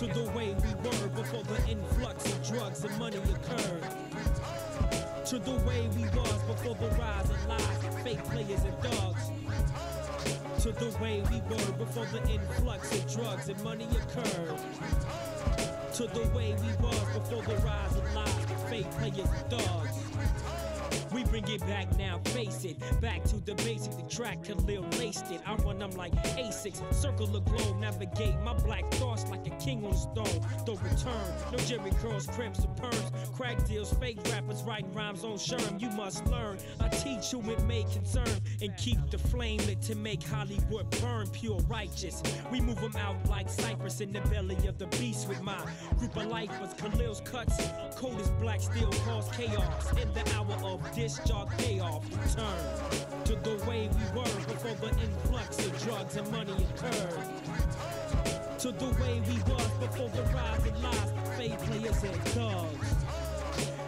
To the way we were before the influx of drugs and money occurred. To the way we was before the rise of lies, fake players and thugs. To the way we were before the influx of drugs and money occurred. To the way we was before the rise of lies, fake players and thugs. We bring it back now, face it. Back to the basic, the track Khalil laced it. I run them like Asics, circle the globe, navigate my black thoughts like a king on a stone. Don't return, no Jerry curls, crimps and perms, crack deals, fake rappers writing rhymes on Sherm. You must learn, I teach you it may concern, and keep the flame lit to make Hollywood burn pure righteous. We move them out like cypress in the belly of the beast with my group of lifers. Khalil's cuts, cold as black steel cause chaos in the hour of discharge payoff. Return to the way we were before the influx of drugs and money occurred. To the way we was before the rise of lies, fake players and thugs.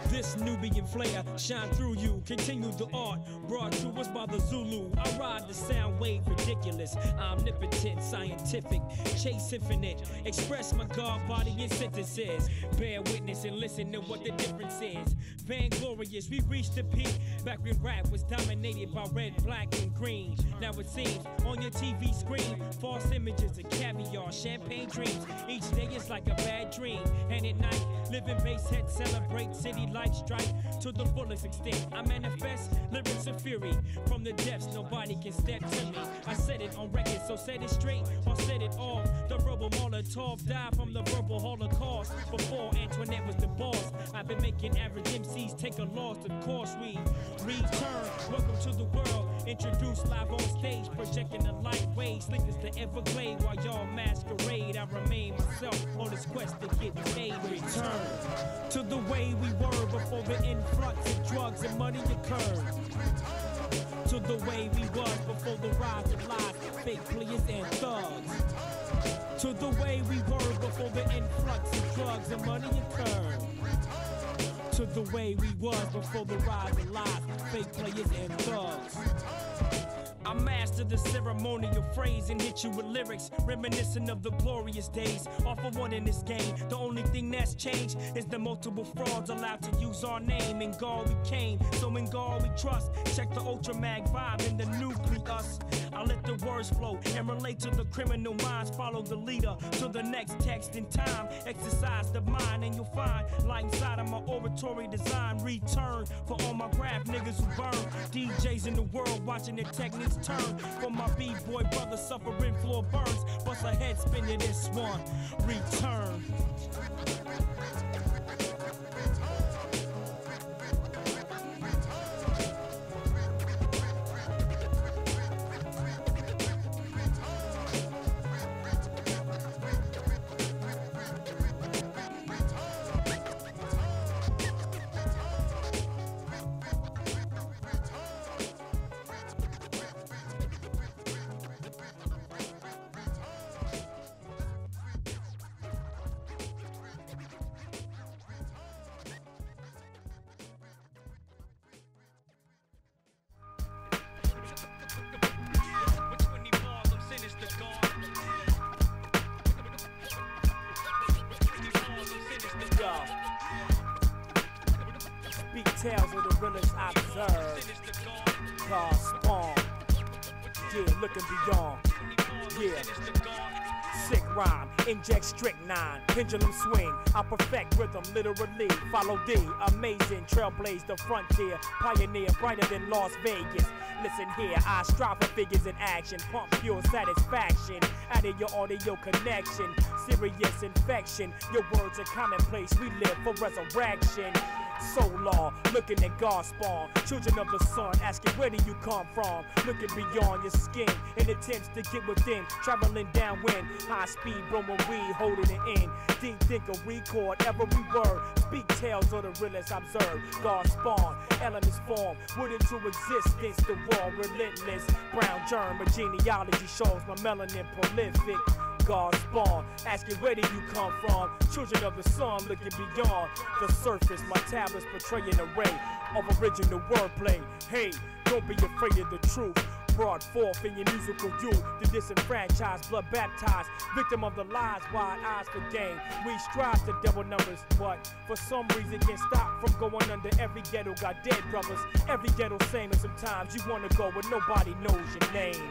This Nubian flair shine through you. Continue the art brought to us by the Zulu. I ride the sound wave ridiculous, omnipotent, scientific, chase infinite. Express my God body in sentences. Bear witness and listen to what the difference is. Vainglorious, we reached the peak back when rap was dominated by red, black, and green. Now it seems on your TV screen, false images of caviar, champagne dreams. Each day is like a bad dream, and at night, living bass head celebrate city life strife to the fullest extent. I manifest lyrics of fury from the depths. Nobody can step to me. I said it on record, so set it straight or set it off. The verbal Molotov died from the verbal Holocaust. Before Antoinette was the boss, I've been making average MCs take a loss. Of course we return. Welcome to the world. Introduced live on stage, projecting the light waves. Slick as the Everglade while y'all masquerade. I remain myself on this quest to get paid. Return to the way we were before the influx of drugs and money occurred. To the way we was before the rise of lies, fake players and thugs. To the way we were before the influx of drugs and money occurred. To the way we was before the rise of lies, fake players and thugs. I mastered the ceremonial phrase and hit you with lyrics reminiscent of the glorious days. All for one in this game. The only thing that's changed is the multiple frauds allowed to use our name. In God we came, so in God we trust. Check the Ultramag vibe in the nucleus. I let the words flow and relate to the criminal minds. Follow the leader to the next text in time. Exercise the mind and you'll find light inside of my oratory design. Return for all my rap niggas who burn. DJs in the world watching their techniques turn. For my B-boy brothers suffering floor burns. Bust a head spinning this one. Return. Tales of the realest observed. God spawn. Yeah, looking beyond. Yeah. Sick rhyme, inject strychnine, pendulum swing. I perfect rhythm, literally. Follow the amazing trailblaze the frontier, pioneer brighter than Las Vegas. Listen here, I strive for figures in action, pump pure satisfaction out of your audio connection. Serious infection, your words are commonplace. We live for resurrection. Solar, looking at God spawn. Children of the sun, asking where do you come from? Looking beyond your skin in attempts to get within. Traveling downwind, high speed, blowing weed, holding it in. Deep thinker, record every word. Speak tales of the realest observed. God spawn, elements form, wood into existence. The war relentless. Brown germ, a genealogy shows my melanin prolific. God spawn, asking where do you come from? Children of the sun, looking beyond the surface. My tablets portray an array of original wordplay. Hey, don't be afraid of the truth. brought forth in your musical youth. The disenfranchised, blood baptized, victim of the lies, wide eyes for gain. We strive to double numbers, but for some reason can't stop from going under. Every ghetto got dead brothers, every ghetto same, and sometimes you wanna go where nobody knows your name.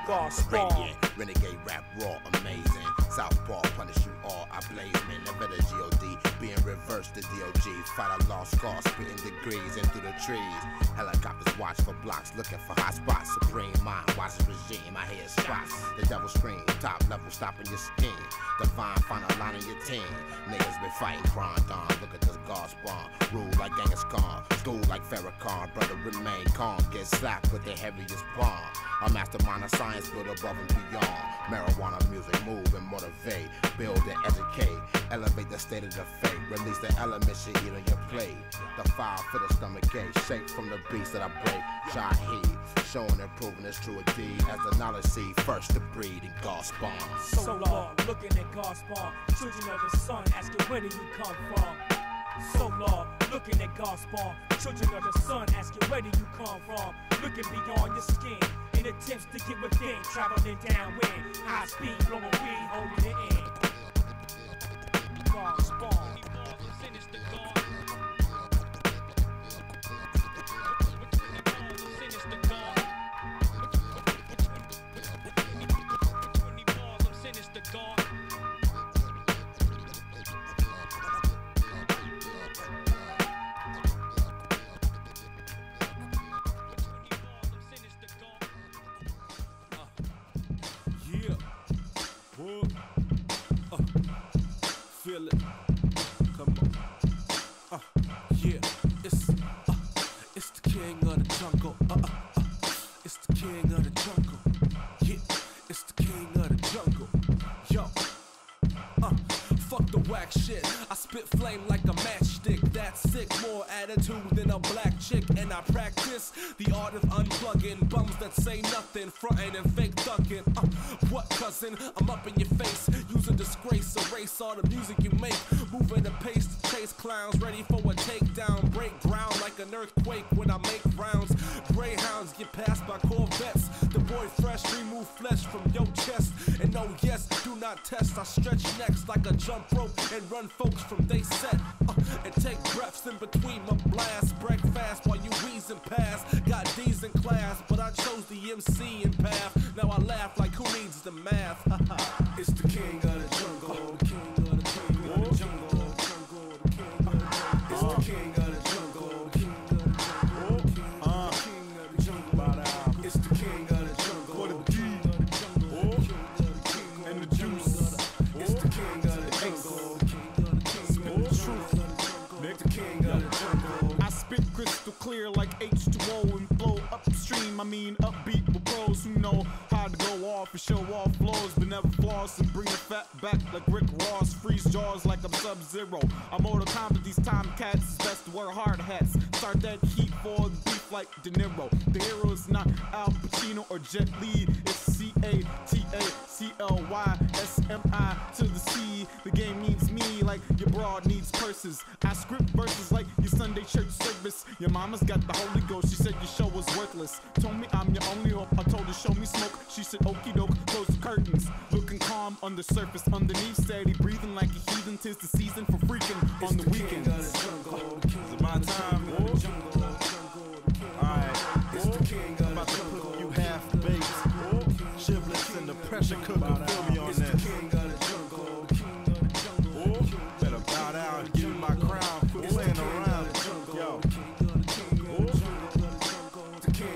God spawn. Renegade rap raw, amazing. Southpaw punish you all. I blaze man, never the G.O.D. Being reversed to D.O.G. Fight a lost cause, spitting degrees in through the trees. Helicopters watch for blocks, looking for hot spots. Supreme mind, watches regime, I hear spots. The devil scream, top level, stopping your skin. Divine, final line in your team. Niggas been fighting crime dawn. Look at this God spawn. Rule like Genghis Khan. School like Farrakhan. Brother remain calm. Get slapped with the heaviest bomb. A mastermind of science, built above and beyond. Marijuana music, move and motivate. Build and educate. Elevate the state of the fate. Release the elements you eat on your plate. The fire for the stomach ache. Shake from the beast that I break. Shaheed. Showing and proving it's true indeed. As the knowledge seed, first to breed in God spawn. So long, looking at God spawn. Children of the sun, asking where do you come from? So long, looking at God spawn. Children of the sun, asking where do you come from? Looking beyond your skin, in attempts to get within. Traveling downwind, high speed, blowing weed, holding it in. God spawn. Feel it, come on, yeah, it's the king of the jungle, it's the king of the jungle, yeah, it's the king of the jungle, yo, fuck the whack shit, I spit flame like a matchstick, that's sick, more attitude than a black chick, and I practice the art of unplugging bums that say nothing, frontin' and fake thuggin', what cousin, I'm up in your face, use a disgrace, erase all the music you make, moving the pace to chase clowns, ready for a takedown, break ground like an earthquake when I make rounds, greyhounds get passed by Corvettes, the boy fresh, remove flesh from your chest, and no yes, do not test, I stretch necks like a jump rope, and run folks from they set, and take breaths in between my blast, break fast while you wheezing past, got D's in class, but I chose the MC in path, now I laugh like who needs the math, it's the king of the jungle, the king of the king of the jungle, the king of the jungle, it's the king of the jungle, the king of the jungle, it's the king of the jungle, the king of the jungle, and the juice, it's the king of the jungle, the king of the jungle, truth, the king of the jungle. I spit crystal clear like H2O and flow upstream. I mean upbeat with pros who know how to go off and show off flows, but never floss and bring the fat back like Rick Ross. Freeze jaws like I'm Sub-Zero. I'm Mortal Kombat, these time cats. It's best to wear hard hats. Start that heat for the beef like De Niro. The hero is not Al Pacino or Jet Li. It's C-A-T-A-C-L-Y-S-M-I to the C. The game needs me like your broad needs purses. I script verses like your Sunday church service. Your mama's got the Holy Ghost. She said your show was worthless. Told me I'm your only hope. I told her show me smoke. She said okie doke, close the curtains. Looking calm on the surface, underneath steady, breathing like a heathen. 'Tis the season for freaking on the weekends. Is it my time? Alright, I'm about to put you half baked. Giblets in the pressure cooker, feel me on this. Better bow down and give me my crown. Quit playing around. Yo.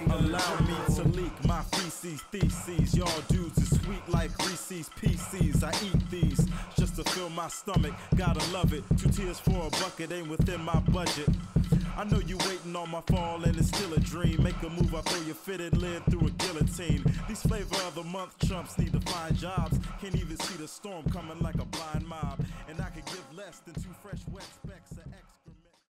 Allow me to leak my feces, theses. Y'all dudes is sweet like Reese's Pieces. I eat these just to fill my stomach. Gotta love it. 2 tears for a bucket ain't within my budget. I know you waiting on my fall and it's still a dream. Make a move, I throw your fitted lid through a guillotine. These flavor of the month chumps need to find jobs. Can't even see the storm coming like a blind mob. And I could give less than 2 fresh wet specks of X.